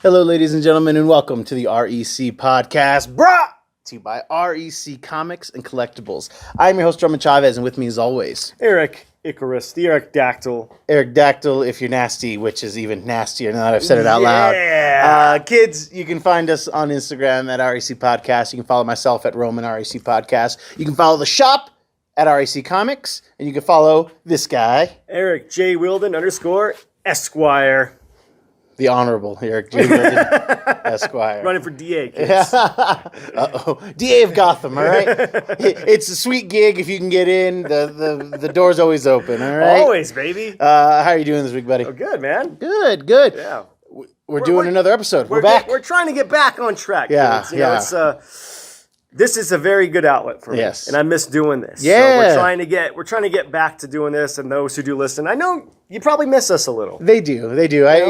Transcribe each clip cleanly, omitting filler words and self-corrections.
Hello, ladies and gentlemen, and welcome to the REC podcast, brought to you by REC Comics and Collectibles. I'm your host, Roman Chavez, and with me as always, Eric Icarus, the Eric Dactyl. Eric Dactyl, if you're nasty, which is even nastier now that I've said it out Yeah. loud. Kids, you can find us on Instagram at REC Podcast. You can follow myself at Roman REC Podcast. You can follow the shop at REC Comics, and you can follow this guy, Eric J. Wilden _ Esquire. the Honorable Eric J. Wilden, Esquire. Running for DA, kids. Uh-oh. DA of Gotham, all right? It's a sweet gig if you can get in. The door's always open, all right? Always, baby. How are you doing this week, buddy? Oh, good, man. Good. Yeah. We're doing another episode. We're back. We're trying to get back on track, Yeah, kids. You know, this is a very good outlet for me. Yes. And I miss doing this. Yeah. So we're trying to get back to doing this, and those who do listen, I know you probably miss us a little. They do.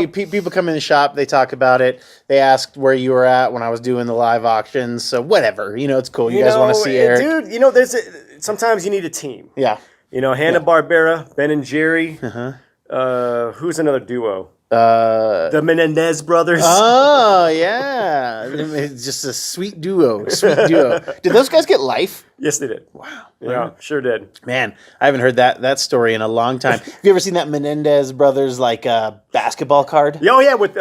People come in the shop, they talk about it. They asked where you were at when I was doing the live auctions. So whatever, it's cool. You guys want to see Eric, dude? Sometimes you need a team. Yeah. Hanna-Barbera, Ben and Jerry. Who's another duo? The Menendez brothers. Oh yeah, it's just a sweet duo. Did those guys get life? Yes, they did. Wow. Yeah, sure did. Man, I haven't heard that story in a long time. Have you ever seen that Menendez brothers basketball card? Oh yeah, with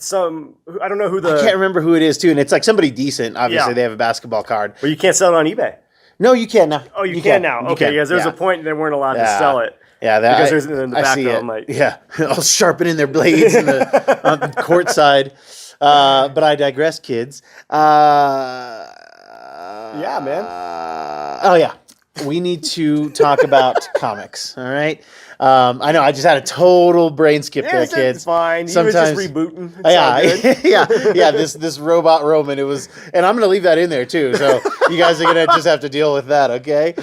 some I don't know who I can't remember who it is too, and it's like somebody decent. Obviously, Yeah. They have a basketball card. Well, you can't sell it on eBay. No, you can now. Oh, you can now. Okay, because there's a point they weren't allowed to sell it. Yeah, because there's in the back of them, all sharpening their blades on the court side. But I digress, kids. Yeah, man. Oh yeah, we need to talk about comics. All right. I know I just had a total brain skip there, kids. It's fine. Sometimes He was just rebooting. It's yeah. This robot Roman. It was, and I'm gonna leave that in there too. So you guys are gonna just have to deal with that. Okay.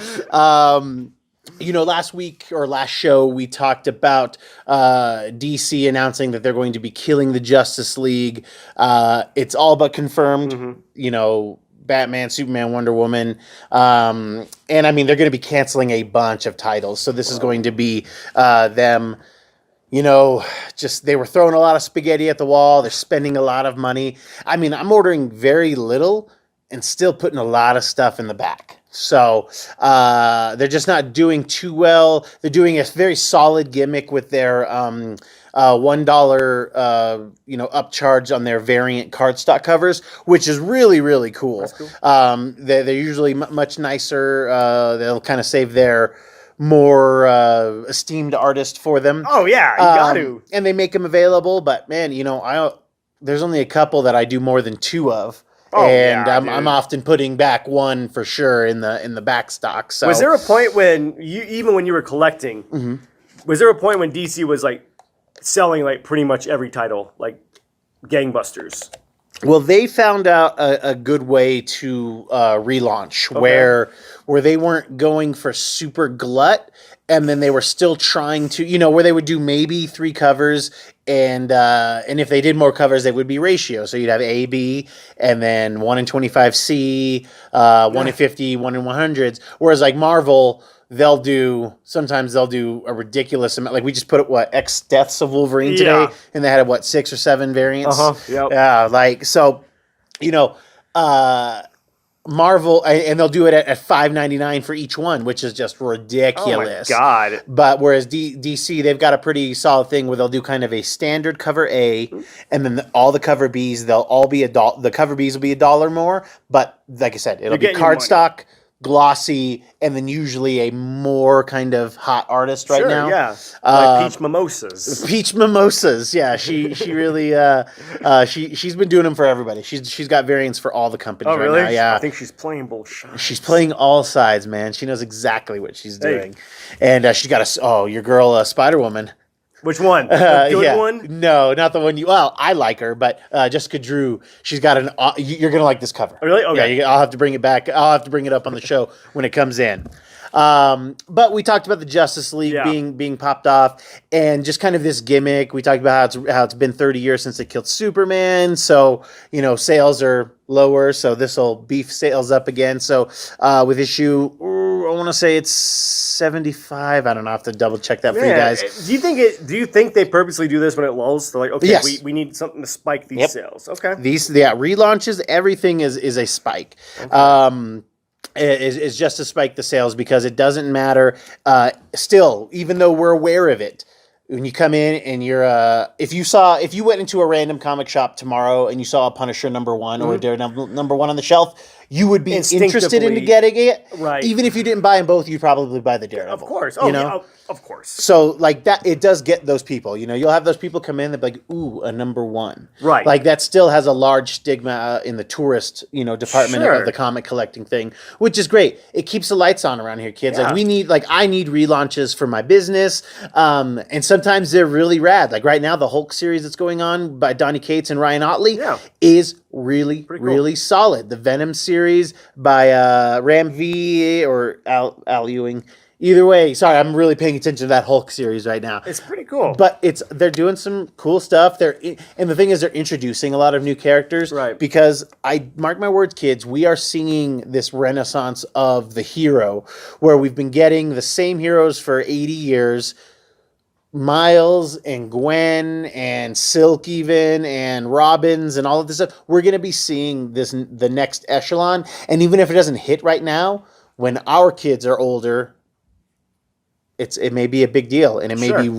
Last week or last show, we talked about DC announcing that they're going to be killing the Justice League. It's all but confirmed. Mm-hmm. Batman, Superman, Wonder Woman. And I mean, they're going to be canceling a bunch of titles. So this is going to be them, just they were throwing a lot of spaghetti at the wall. They're spending a lot of money. I mean, I'm ordering very little and still putting a lot of stuff in the back. So they're just not doing too well. They're doing a very solid gimmick with their $1 upcharge on their variant cardstock covers, which is really, really cool. That's cool. They're usually much nicer. They'll kind of save their more esteemed artist for them. Oh yeah, you got to. And they make them available. But man, there's only a couple that I do more than two of. Oh, and yeah, I'm often putting back one for sure in the back stock. So was there a point when when you were collecting, was there a point when DC was like selling like pretty much every title, like gangbusters? Well, they found out a good way to relaunch where they weren't going for super glut, and then they were still trying to, where they would do maybe 3 covers, and if they did more covers, they would be ratio. So you'd have A, B, and then 1 in 25C, 1 in 50, 1 in 100s. Whereas like Marvel, sometimes they'll do a ridiculous amount. Like we just put X Deaths of Wolverine today, and they had 6 or 7 variants. Yep. Yeah, Marvel, and they'll do it at $5.99 for each one, which is just ridiculous. Oh my God. But whereas DC, they've got a pretty solid thing where they'll do kind of a standard cover A, and then all the cover Bs, they'll all be the cover Bs will be $1 more, but like I said, it'll be cardstock, glossy, and then usually a more kind of hot artist right now. Yeah, like Peach Mimosas. Peach Mimosas, yeah. She really she's been doing them for everybody. She's got variants for all the companies right now. Yeah, I think she's playing both sides. She's playing all sides, man. She knows exactly what she's doing, and she's got your girl Spider Woman. Which one? The good one? No, not the one you. Well, I like her, but Jessica Drew. She's got an. You're gonna like this cover. Oh, really? Okay. Yeah, I'll have to bring it back. I'll have to bring it up on the show when it comes in. But we talked about the Justice League being popped off, and just kind of this gimmick. We talked about how it's been 30 years since they killed Superman, so sales are lower. So this will beef sales up again. So with issue want to say it's 75. I don't know. I have to double check that for you guys. Do you think they purposely do this when it lulls? They're like, okay, Yes. we need something to spike these sales. Okay. Relaunches, everything is a spike. Okay. Is just to spike the sales because it doesn't matter. Still, even though we're aware of it, when you come in and you're if you went into a random comic shop tomorrow and you saw a Punisher #1 or Daredevil #1 on the shelf, you would be interested in getting it. Right. Even if you didn't buy them both, you'd probably buy the Daredevil. Of course. Of course. So like that, it does get those people. You'll have those people come in. They're like, "Ooh, a #1." Right. Like that still has a large stigma in the tourist, department of the comic collecting thing, which is great. It keeps the lights on around here, kids. Yeah. I need relaunches for my business, and sometimes they're really rad. Like right now, the Hulk series that's going on by Donny Cates and Ryan Otley is really solid. The Venom series by Ram V or Al Ewing. Either way, sorry, I'm really paying attention to that Hulk series right now. It's pretty cool. But they're doing some cool stuff. And the thing is, they're introducing a lot of new characters. Right. Because mark my words, kids, we are seeing this renaissance of the hero, where we've been getting the same heroes for 80 years. Miles and Gwen and Silk even and Robbins and all of this stuff. We're going to be seeing the next echelon. And even if it doesn't hit right now, when our kids are older, it may be a big deal, and it may be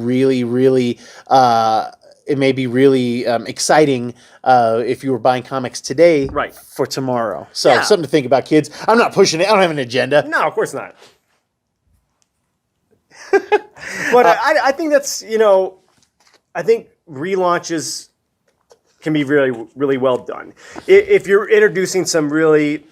really exciting if you were buying comics today for tomorrow. So something to think about, kids. I'm not pushing it. I don't have an agenda. No, of course not. But I think that's, I think relaunches can be really, really well done. If you're introducing some really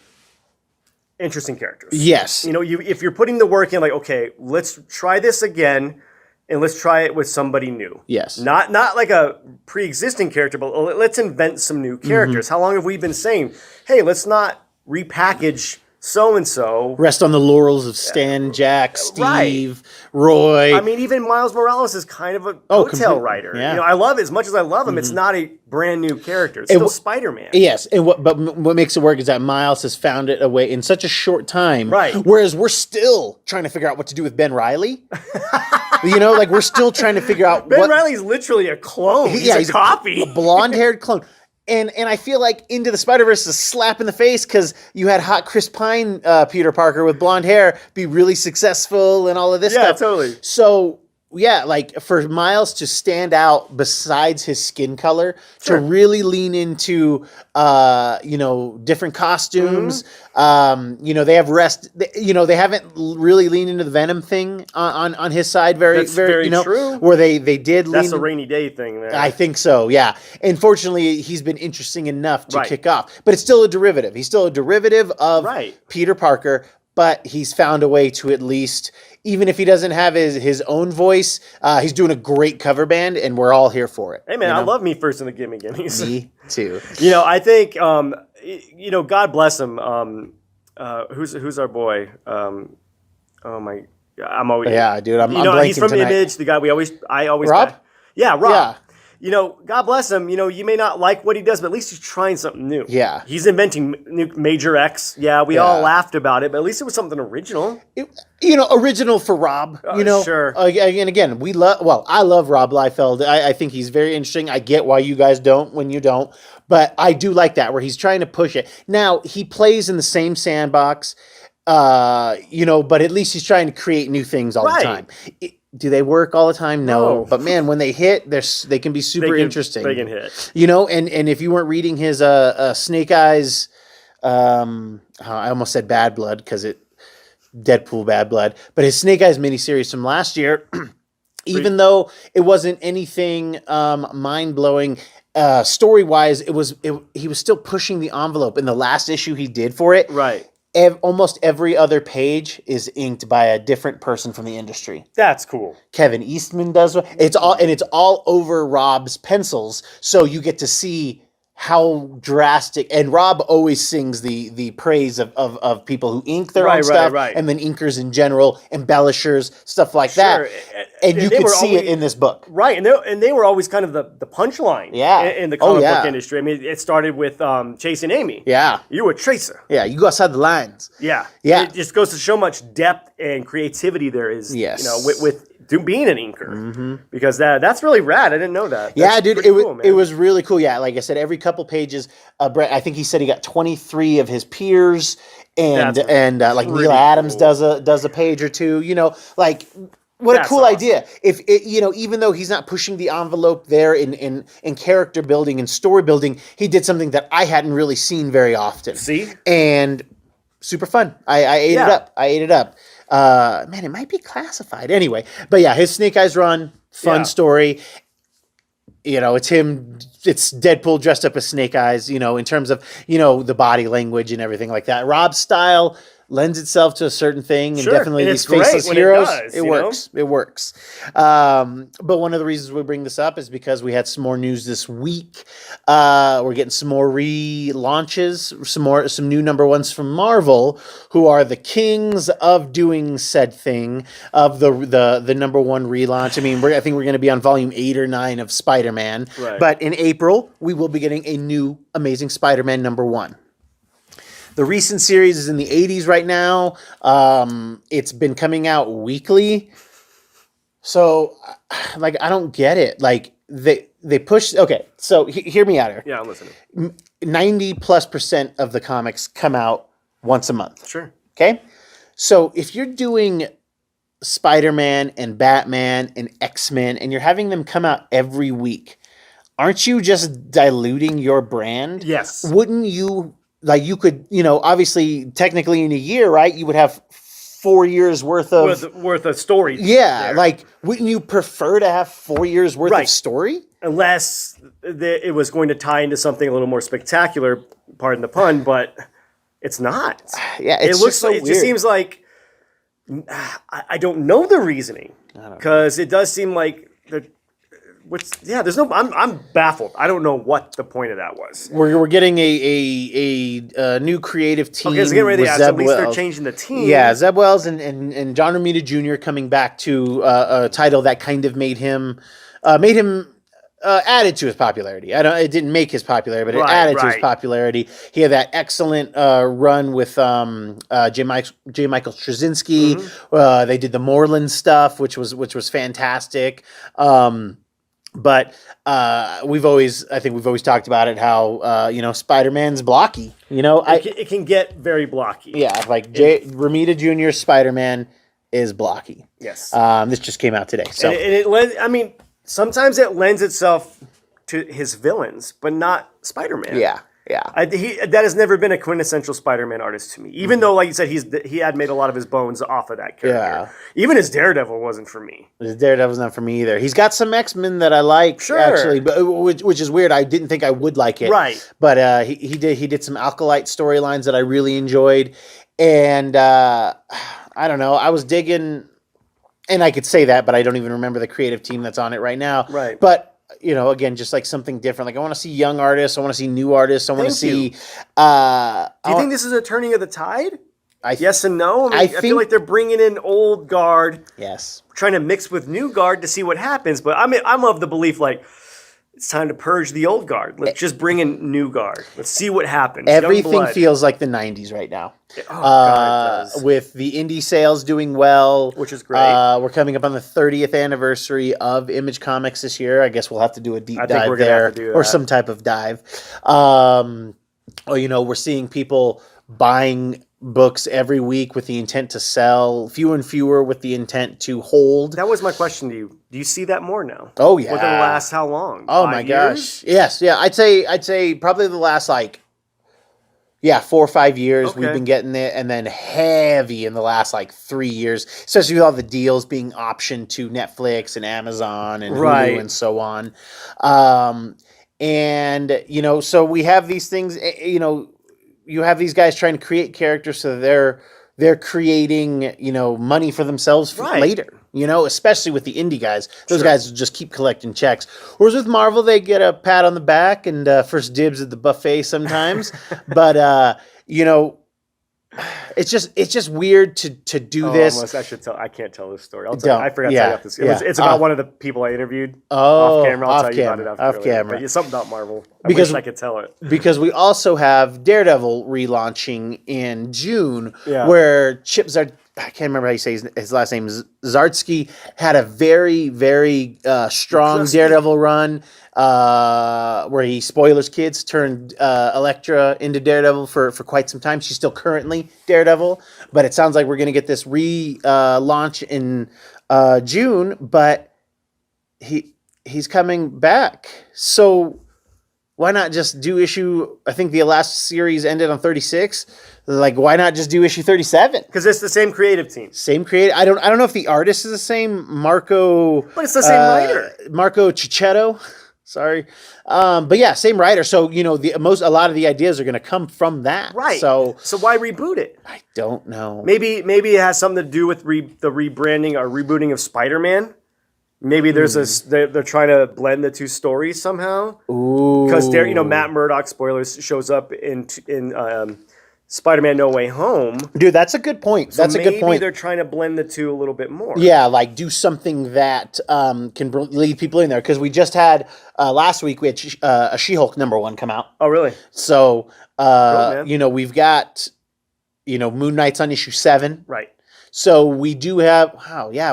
interesting characters. Yes. If you're putting the work in, like, okay, let's try this again, and let's try it with somebody new. Yes. Not like a pre-existing character, but let's invent some new characters. How long have we been saying, hey, let's not repackage so-and-so. Rest on the laurels of Stan, Jack, Steve, Roy. I mean, even Miles Morales is kind of a coattail writer. Yeah. I love it. As much as I love him, it's not a brand new character. It's still Spider-Man. Yes, and what makes it work is that Miles has found it a way in such a short time. Right. Whereas we're still trying to figure out what to do with Ben Reilly. We're still trying to figure out Ben Reilly's literally a clone. He's a copy. A blonde-haired clone. And I feel like Into the Spider-Verse is a slap in the face because you had hot Chris Pine Peter Parker with blonde hair be really successful and all of this stuff. Yeah, totally. So, yeah, like for Miles to stand out besides his skin color, to really lean into, different costumes. They have they haven't really leaned into the Venom thing on his side That's very true. Where they did lean. That's a rainy day thing there. I think so, yeah. And fortunately, he's been interesting enough to kick off. But it's still a derivative. He's still a derivative of Peter Parker, but he's found a way to at least, even if he doesn't have his own voice, he's doing a great cover band, and we're all here for it. Hey, man, I love Me First and the Gimme Gimmes. Me too. I think, God bless him. Who's our boy? Oh, my God. I'm always... Yeah, dude, I'm blanking he's from tonight. Image, the guy I always... Rob? Yeah, Rob. Yeah. God bless him. You may not like what he does, but at least he's trying something new. Yeah. He's inventing new Major X. Yeah, we all laughed about it, but at least it was something original. Original for Rob. Sure. And again, I love Rob Liefeld. I think he's very interesting. I get why you guys don't when you don't, but I do like that where he's trying to push it. Now, he plays in the same sandbox, but at least he's trying to create new things all the time. Do they work all the time? No. But man, when they hit, they can be super interesting. They can hit. And if you weren't reading his Snake Eyes, I almost said Bad Blood because Deadpool Bad Blood, but his Snake Eyes miniseries from last year, even though it wasn't anything mind blowing. Story wise, he was still pushing the envelope in the last issue he did for it. Right. Almost every other page is inked by a different person from the industry. That's cool. Kevin Eastman does it's all over Rob's pencils, so you get to see how drastic. And Rob always sings the praise of people who ink their own stuff, and then inkers in general, embellishers, stuff like that. And you could see it in this book. Right, and they were always kind of the punchline in the comic book industry. I mean, it started with Chase and Amy. Yeah. You were Tracer. Yeah, you go outside the lines. Yeah. Yeah. It just goes to show much depth and creativity there is, with being an inker. Because that's really rad. I didn't know that. Yeah, That's dude, cool, man. it was really cool. Yeah, like I said, every couple pages, Brett, I think he said he got 23 of his peers, and like Neil Adams does a page or two. You know, like what a cool idea. If it, even though he's not pushing the envelope there in character building and story building, he did something that I hadn't really seen very often. See, and super fun. I ate it up. I ate it up. Man, it might be classified anyway. But yeah, his Snake Eyes run, fun story. It's him. It's Deadpool dressed up as Snake Eyes. In terms of the body language and everything like that. Rob's style lends itself to a certain thing, and definitely these faceless heroes. It works. It works. But one of the reasons we bring this up is because we had some more news this week. We're getting some more relaunches, some new number ones from Marvel, who are the kings of doing said thing of the number one relaunch. I mean, I think we're going to be on volume 8 or 9 of Spider-Man. Right. But in April, we will be getting a new Amazing Spider-Man number 1. The recent series is in the 80s right now. It's been coming out weekly. So, like, I don't get it. Like, they push... Okay, so hear me out here. Yeah, I'm listening. 90+% of the comics come out once a month. Sure. Okay? So, if you're doing Spider-Man and Batman and X-Men, and you're having them come out every week, aren't you just diluting your brand? Yes. Wouldn't you... Like, you could, obviously, technically in a year, right? You would have 4 years worth of story. Yeah. there. Like, wouldn't you prefer to have 4 years worth of story? Unless it was going to tie into something a little more spectacular, pardon the pun, but it's not. Yeah, it looks so weird. It just seems like I don't know the reasoning, because it does seem like I'm baffled. I don't know what the point of that was. We're getting a new creative team. Okay, so getting ready. At at least they're changing the team. Yeah, Zeb Wells and John Romita Jr. coming back to a title that kind of made him added to his popularity. It didn't make his popularity, but it added to his popularity. He had that excellent run with J. Michael Straczynski. They did the Moreland stuff, which was fantastic. But we've always talked about it, how Spider-Man's blocky. It can get very blocky. Yeah, like Romita Jr.'s Spider-Man is blocky. Yes. This just came out today. So sometimes it lends itself to his villains, but not Spider-Man. Yeah. That has never been a quintessential Spider-Man artist to me. Even though, like you said, he had made a lot of his bones off of that character. Yeah. Even his Daredevil wasn't for me. His Daredevil's not for me either. He's got some X-Men that I like, actually, but which is weird. I didn't think I would like it. Right. But he did some Alkalite storylines that I really enjoyed. And I don't know. I was digging, and I could say that, but I don't even remember the creative team that's on it right now. Right. But again, just like something different. Like, I want to see young artists. I want to see new artists. I want to see. Do you think this is a turning of the tide? Yes and no. I feel like they're bringing in old guard. Yes. Trying to mix with new guard to see what happens. But I'm of the belief, like, it's time to purge the old guard. Let's just bring in new guard. Let's see what happens. Everything feels like the 90s right now. God, it does. With the indie sales doing well. Which is great. We're coming up on the 30th anniversary of Image Comics this year. I guess we'll have to do a deep dive there. Or some type of dive. We're seeing people buying books every week with the intent to sell, fewer and fewer with the intent to hold. That was my question to you. Do you see that more now? Oh yeah. Within the last how long? Oh 5 my years? gosh. Yes, yeah. I'd say probably the last 4 or 5 years we've been getting it, and then heavy in the last 3 years, especially with all the deals being optioned to Netflix and Amazon and Hulu and so on. So we have these things, you have these guys trying to create characters, so they're creating, money for themselves for later, especially with the indie guys. Those guys just keep collecting checks. Whereas with Marvel, they get a pat on the back and first dibs at the buffet sometimes. But, it's just weird to do this. Almost, I should tell. I can't tell this story. I forgot to tell you this. It's about one of the people I interviewed off camera. I'll tell you about it off camera. But it's something about Marvel. I wish I could tell it. Because we also have Daredevil relaunching in June, where Chip Zdarsky, I can't remember how you say his last name, Zdarsky, had a very, very strong Daredevil run where he, spoilers kids, turned Elektra into Daredevil for quite some time. She's still currently Daredevil, but it sounds like we're going to get this relaunch in June, but he's coming back. So why not just do issue, I think the last series ended on 36. Like, why not just do issue 37? Because it's the same creative team. Same creative. I don't know if the artist is the same, Marco. But it's the same writer. Marco Cicchetto. Sorry. But yeah, same writer. So, a lot of the ideas are going to come from that. Right. So why reboot it? I don't know. Maybe it has something to do with the rebranding or rebooting of Spider-Man. Maybe there's they're trying to blend the two stories somehow. Ooh. Because Matt Murdock, spoilers, shows up in Spider-Man No Way Home. Dude, that's a good point. That's a good point. Maybe they're trying to blend the two a little bit more. Yeah, like do something that can lead people in there. Because we just had, last week, we had a She-Hulk #1 come out. Oh, really? So, we've got, Moon Knight's on issue 7. Right. So we do have,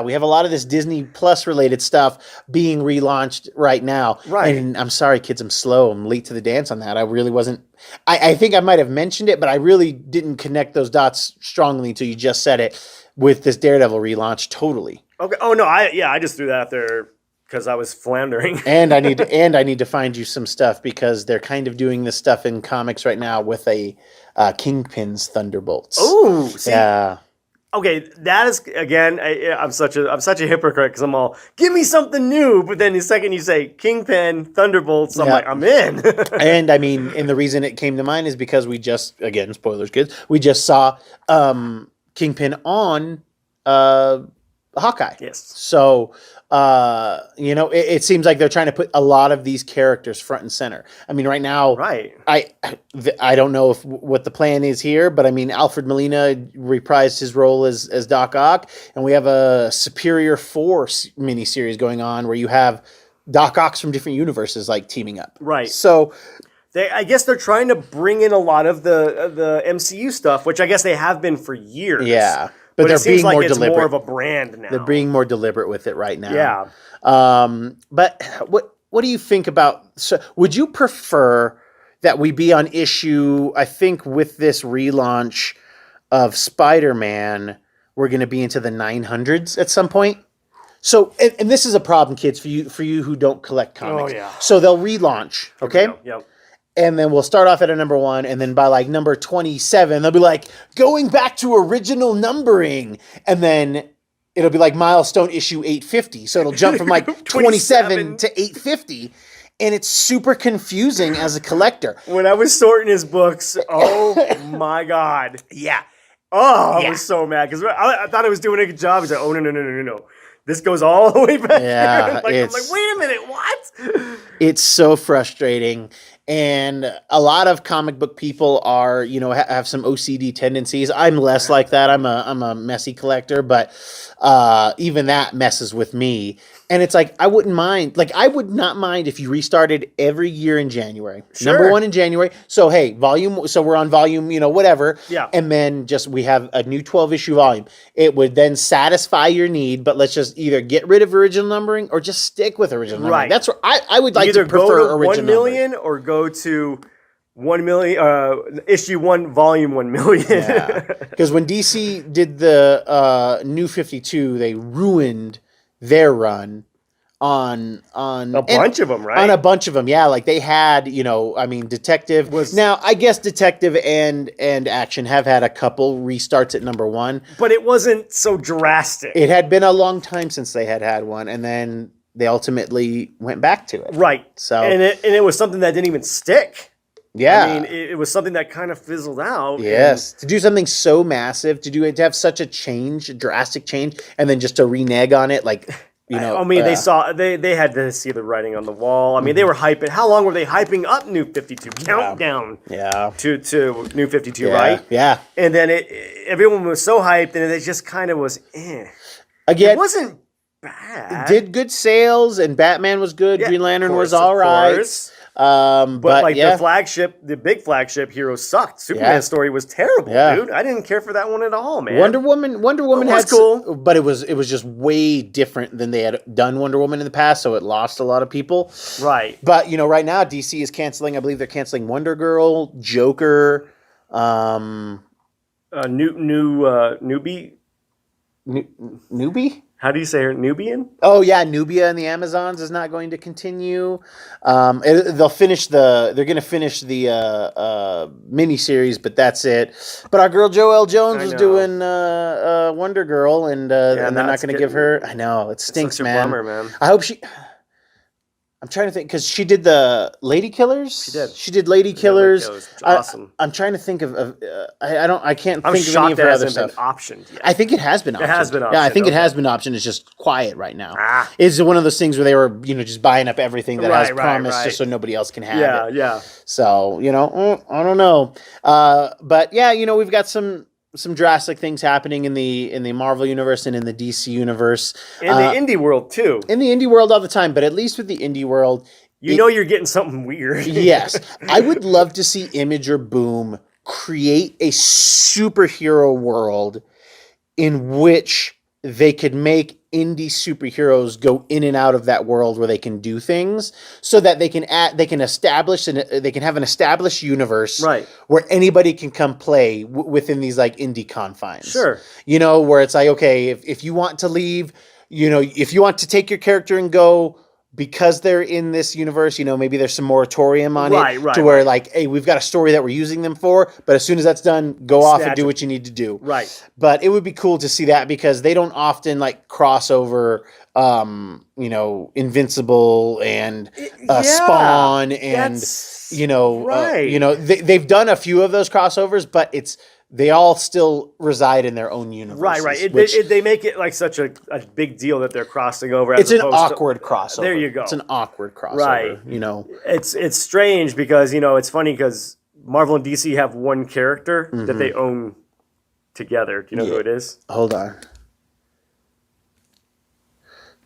we have a lot of this Disney Plus related stuff being relaunched right now. Right. And I'm sorry, kids, I'm slow. I'm late to the dance on that. I really wasn't. I think I might have mentioned it, but I really didn't connect those dots strongly until you just said it with this Daredevil relaunch. Totally. Okay. Oh no, I just threw that out there because I was floundering. And I need to find you some stuff because they're kind of doing this stuff in comics right now with a Kingpin's Thunderbolts. Oh, yeah. Okay, that is, again, I'm such a hypocrite because I'm all, give me something new, but then the second you say Kingpin, Thunderbolts, I'm like, I'm in. And I mean, and the reason it came to mind is because we just, again, spoilers kids, we just saw Kingpin on Hawkeye. Yes. So, it seems like they're trying to put a lot of these characters front and center. I mean, right now, right. I don't know what the plan is here, but I mean, Alfred Molina reprised his role as Doc Ock, and we have a Superior Force miniseries going on where you have Doc Ocks from different universes like teaming up. Right. So, I guess they're trying to bring in a lot of the MCU stuff, which I guess they have been for years. Yeah. But they're it seems being like more it's deliberate. more of a brand now. They're being more deliberate with it right now. Yeah. But what do you think about? So, would you prefer that we be on issue? I think with this relaunch of Spider-Man, we're going to be into the 900s at some point. So, and this is a problem, kids, for you who don't collect comics. Oh yeah. So they'll relaunch. Okay. Yep. And then we'll start off at a #1, and then by like number 27, they'll be like, going back to original numbering. And then it'll be like milestone issue 850. So it'll jump from like 27 to 850. And it's super confusing as a collector. When I was sorting his books, oh my God. Yeah. Oh, I was so mad because I thought I was doing a good job. He's like, oh, no. This goes all the way back. Yeah, I'm like, wait a minute, what? It's so frustrating. And a lot of comic book people are, have some OCD tendencies. I'm less like that. I'm a messy collector, but even that messes with me. And it's like, I wouldn't mind. Like, I would not mind if you restarted every year in January. Sure. #1 in January. So, hey, so we're on volume, whatever. Yeah. And then we have a new 12-issue volume. It would then satisfy your need, but let's just either get rid of original numbering or just stick with original numbering. That's what I would like to prefer. Either go to original 1 million numbering. or go to 1 million, issue 1, volume 1 million. Yeah. Because when DC did the New 52, they ruined their run on a bunch of them, right? On a bunch of them, yeah. Like they had, Detective was now. I guess Detective and Action have had a couple restarts at #1, but it wasn't so drastic. It had been a long time since they had one, and then they ultimately went back to it. Right. So and it was something that didn't even stick. Yeah. I mean, it was something that kind of fizzled out. Yes. To do something so massive, to have such a drastic change, and then just to renege on it, like, I mean, they had to see the writing on the wall. I mean, they were hyping. How long were they hyping up New 52? Countdown. Yeah. To New 52, Yeah. right? Yeah. And then everyone was so hyped, and it just kind of was. Again, it wasn't bad. Did good sales, and Batman was good. Yeah, Green Lantern of course, was all right. course. But like yeah. the big flagship hero sucked. Superman's story was terrible, dude. I didn't care for that one at all, man. Wonder Woman was cool, but it was just way different than they had done Wonder Woman in the past, so it lost a lot of people. Right. But right now DC is canceling. I believe they're canceling Wonder Girl, Joker, Newbie. Newbie. How do you say her? Nubian? Oh yeah, Nubia and the Amazons is not going to continue. They're going to finish the miniseries, but that's it. But our girl Joelle Jones is doing Wonder Girl, and they're not going to give her. I know it stinks, such a bummer, man. I hope she. I'm trying to think because she did the Lady Killers. She did. She did Lady Killers. Awesome. I'm trying to think of. I can't I'm think of any of her other stuff. Been optioned yet. I think it has been optioned. It has been optioned. Yeah, I think it has been optioned. It's just quiet right now. Ah. It's one of those things where they were, just buying up everything that has promise right. just so nobody else can have it. Yeah. So, I don't know. But yeah, we've got some drastic things happening in the Marvel universe and in the DC universe. In the indie world too. In the indie world all the time, but at least with the indie world, you're getting something weird. Yes. I would love to see Image or Boom create a superhero world in which they could make indie superheroes go in and out of that world where they can do things, so that they can establish and they can have an established universe, right, where anybody can come play within these like indie confines. Sure. Where it's like, okay, if you want to leave, if you want to take your character and go, because they're in this universe, maybe there's some moratorium on it to where like, hey, we've got a story that we're using them for, but as soon as that's done, go off and do what you need to do. Right. But it would be cool to see that, because they don't often like cross over, Invincible and Spawn and, they've done a few of those crossovers, but they all still reside in their own universe. Right. They make it like such a big deal that they're crossing over. It's an awkward crossover. There you go. It's an awkward crossover. Right. It's strange because, it's funny because Marvel and DC have one character that they own together. Do you know who it is? Hold on.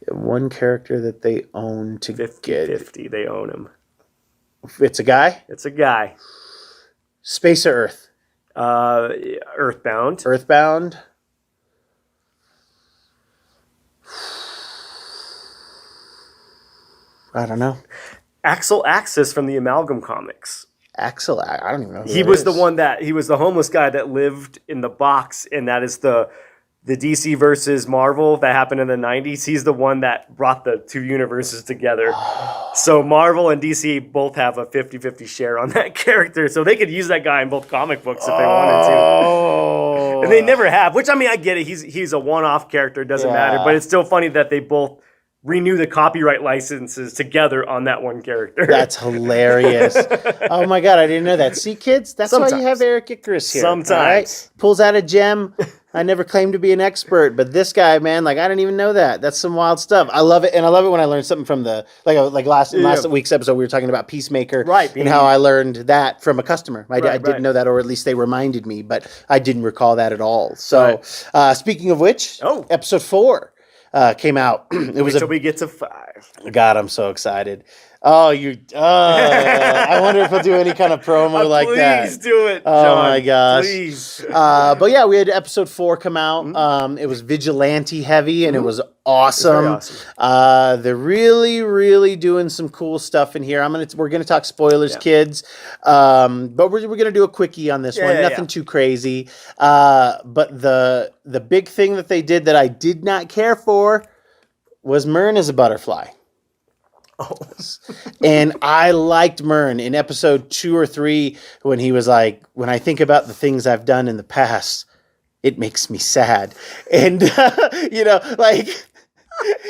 One character that they own together. 50. They own him. It's a guy? It's a guy. Space or Earth? Earthbound. Earthbound. I don't know. Axel Axis from the Amalgam Comics. Axel, I don't even know who he was the homeless guy that lived in the box, and that is the DC versus Marvel that happened in the 90s. He's the one that brought the two universes together. So Marvel and DC both have a 50-50 share on that character. So they could use that guy in both comic books if they wanted to. And they never have, which, I mean, I get it. He's a one-off character. It doesn't matter. But it's still funny that they both renew the copyright licenses together on that one character. That's hilarious. Oh my God, I didn't know that. See, kids, that's why you have Eric Icarus here. Sometimes. Right? Pulls out a gem. I never claimed to be an expert, but this guy, man, like, I didn't even know that. That's some wild stuff. I love it, and I love it when I learn something from the last week's episode. We were talking about Peacemaker, right? And how I learned that from a customer. I didn't know that, or at least they reminded me, but I didn't recall that at all. So, speaking of which, episode 4 came out. Until we get to 5. God, I'm so excited. Oh, I wonder if he'll do any kind of promo like that. Please do it, John. Oh my gosh. Please. But yeah, we had episode 4 come out. Mm-hmm. It was vigilante heavy, and it was awesome. It was very awesome. They're really, really doing some cool stuff in here. We're gonna talk spoilers, kids. But we're gonna do a quickie on this one. Nothing too crazy. But the big thing that they did that I did not care for was Myrn as a butterfly. Oh. And I liked Myrn in episode 2 or 3 when he was like, when I think about the things I've done in the past, it makes me sad. And,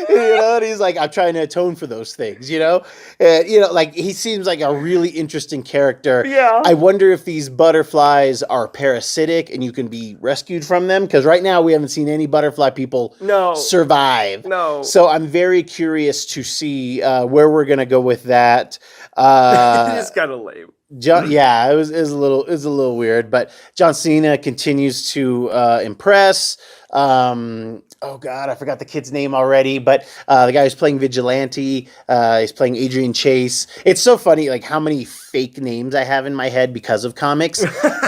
And he's like, I'm trying to atone for those things, like he seems like a really interesting character. Yeah. I wonder if these butterflies are parasitic and you can be rescued from them, because right now we haven't seen any butterfly people survive. No. So I'm very curious to see where we're gonna go with that. It's kind of lame. It was a little weird, but John Cena continues to impress. Oh God, I forgot the kid's name already, but the guy who's playing Vigilante, he's playing Adrian Chase. It's so funny, like how many fake names I have in my head because of comics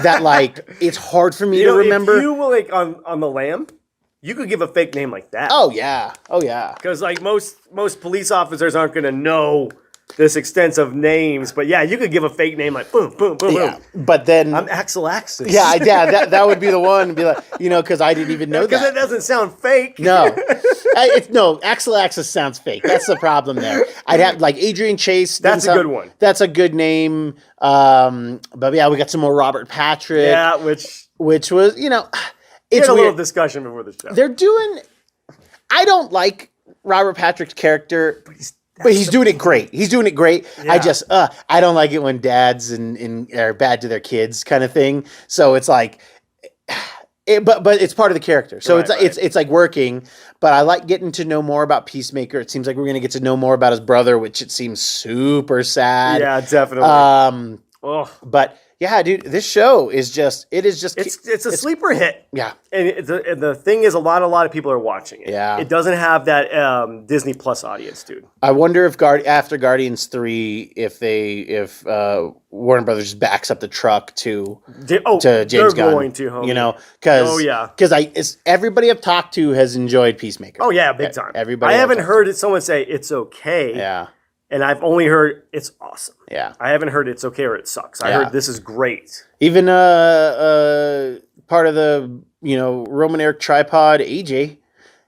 that like it's hard for me to remember. If you were like on the lam, you could give a fake name like that. Oh yeah. Because like most police officers aren't gonna know this extensive names, but yeah, you could give a fake name like boom, boom, boom, boom. But then I'm Axel Axis. Yeah, that would be the one. Be like, because I didn't even know that. Because it doesn't sound fake. No, Axel Axis sounds fake. That's the problem there. I'd have like Adrian Chase. That's a good one. That's a good name. But yeah, we got some more Robert Patrick. Yeah, which was it's we had a weird. little discussion before the show. They're doing. I don't like Robert Patrick's character. But he's doing it great. He's doing it great. Yeah. I don't like it when dads and are bad to their kids kind of thing. So it's like, but it's part of the character. So it's like working. But I like getting to know more about Peacemaker. It seems like we're going to get to know more about his brother, which it seems super sad. Yeah, definitely. But yeah, dude, this show is it's a sleeper hit. Yeah, and the thing is, a lot of people are watching it. Yeah, it doesn't have that Disney Plus audience, dude. I wonder if after Guardians 3, if Warner Brothers just backs up the truck to James Gunn, going to, homie. Because everybody I've talked to has enjoyed Peacemaker. Oh yeah, big time. Everybody. I haven't heard someone say it's okay. Yeah. And I've only heard it's awesome. Yeah. I haven't heard it's okay or it sucks. I heard this is great. Even part of the Roman Eric tripod, AJ,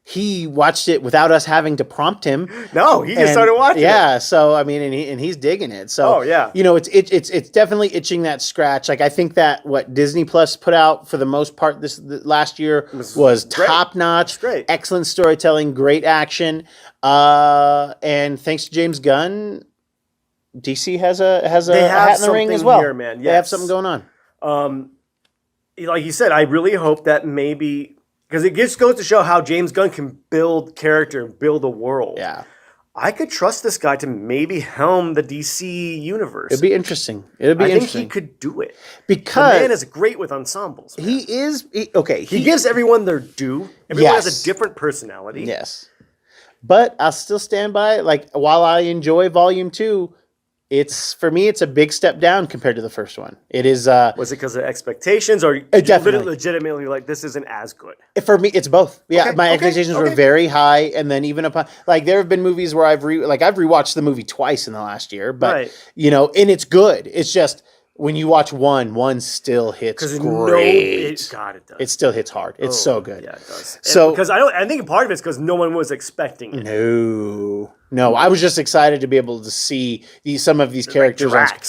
he watched it without us having to prompt him. No, he just started watching it. Yeah, so I mean, and he's digging it. So it's definitely itching that scratch. Like I think that what Disney Plus put out for the most part this last year was top notch. Great, excellent storytelling, great action. And thanks to James Gunn, DC has a hat in the ring as well. Here, man. Yes. They have something going on. Like you said, I really hope that maybe because it just goes to show how James Gunn can build character and build a world. Yeah. I could trust this guy to maybe helm the DC universe. It'd be interesting. I think he could do it. Because the man is great with ensembles. Man. He gives everyone their due. Everyone has a different personality. Yes. But I'll still stand by it. Like, while I enjoy Volume 2, for me, it's a big step down compared to the first one. It is. Was it because of expectations, or definitely legitimately like this isn't as good? For me, it's both. Yeah, my expectations were very high, and then even upon there have been movies where I've rewatched the movie twice in the last year, but and it's good. It's just when you watch one still hits great. It does. It still hits hard. It's so good. Yeah, it does. So because I think part of it's because no one was expecting it. No, I was just excited to be able to see some of these characters. Like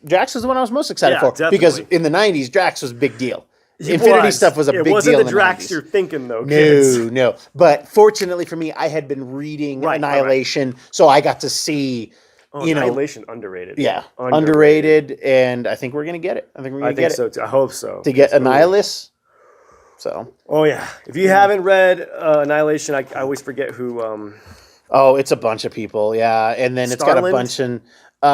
Drax was the one I was most excited for definitely. because in the 90s, Drax was a big deal. Infinity stuff was a big deal. It wasn't the Drax you're thinking, though, kids. No. But fortunately for me, I had been reading Annihilation, so I got to see. Annihilation underrated. Yeah, underrated, and I think we're gonna get it. I think so too. I hope so. To get Annihilus. So. Oh yeah, if you haven't read Annihilation, I always forget who. It's a bunch of people, yeah, and then it's got a bunch of.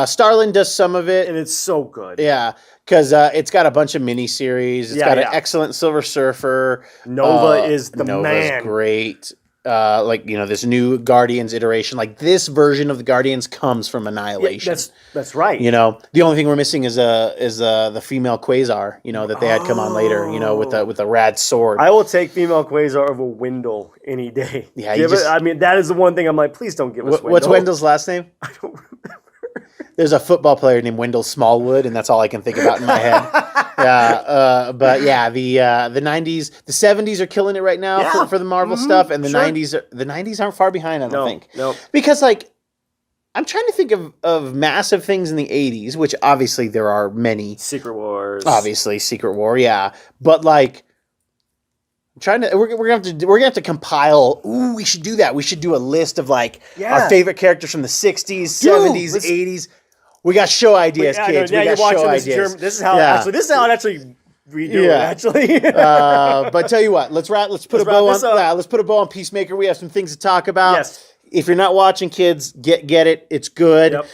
Starlin does some of it, and it's so good. Yeah, because it's got a bunch of miniseries. It's got an excellent Silver Surfer. Nova is the Nova's man. Great. This new Guardians iteration, like this version of the Guardians comes from Annihilation. Yeah, that's right. The only thing we're missing is the female Quasar. That they had come on later. With a rad sword. I will take female Quasar over Wendell any day. Yeah, that is the one thing I'm like, please don't give us Wendell. What's Wendell's last name? I don't remember. There's a football player named Wendell Smallwood, and that's all I can think about in my head. But yeah, the 90s, the 70s are killing it right now for the Marvel stuff, and the 90s aren't far behind. I don't think. No, because I'm trying to think of massive things in the 80s, which obviously there are many. Secret Wars, obviously Secret War, yeah, but I'm gonna have to compile. Ooh, we should do that. We should do a list of like our favorite characters from the 60s, 70s, 80s. We got show ideas, kids. We got show ideas. This is how it actually redo it, actually. But tell you what, let's put a bow on Peacemaker. We have some things to talk about. Yes. If you're not watching, kids, get it. It's good. Yep.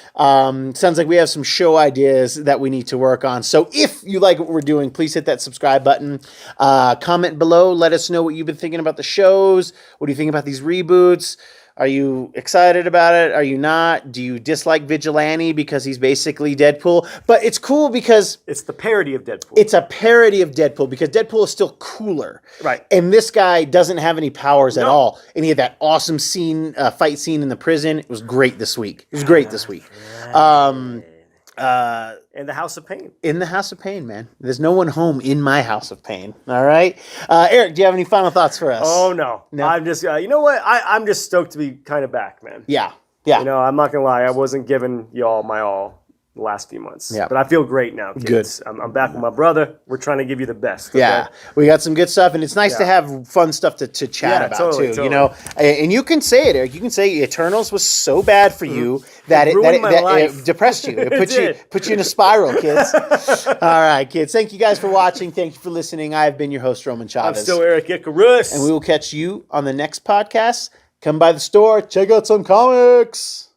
Sounds like we have some show ideas that we need to work on. So if you like what we're doing, please hit that subscribe button. Comment below. Let us know what you've been thinking about the shows. What do you think about these reboots? Are you excited about it? Are you not? Do you dislike Vigilante because he's basically Deadpool? But it's cool because it's the parody of Deadpool. It's a parody of Deadpool because Deadpool is still cooler. Right. And this guy doesn't have any powers at all. And he had that awesome fight scene in the prison. It was great this week. In the House of Pain. In the House of Pain, man. There's no one home in my House of Pain. All right? Eric, do you have any final thoughts for us? Oh, no. I'm just, you know what? I'm just stoked to be kind of back, man. Yeah. You know, I'm not going to lie. I wasn't giving y'all my all the last few months. Yeah. But I feel great now, kids. Good. I'm back with my brother. We're trying to give you the best. Okay? Yeah. We got some good stuff, and it's nice to have fun stuff to chat about, too. You know? And you can say it, Eric. You can say Eternals was so bad for you that it depressed you. It put you in a spiral, kids. All right, kids. Thank you guys for watching. Thank you for listening. I have been your host, Roman Chavez. I'm still Erik Icarus. And we will catch you on the next podcast. Come by the store. Check out some comics.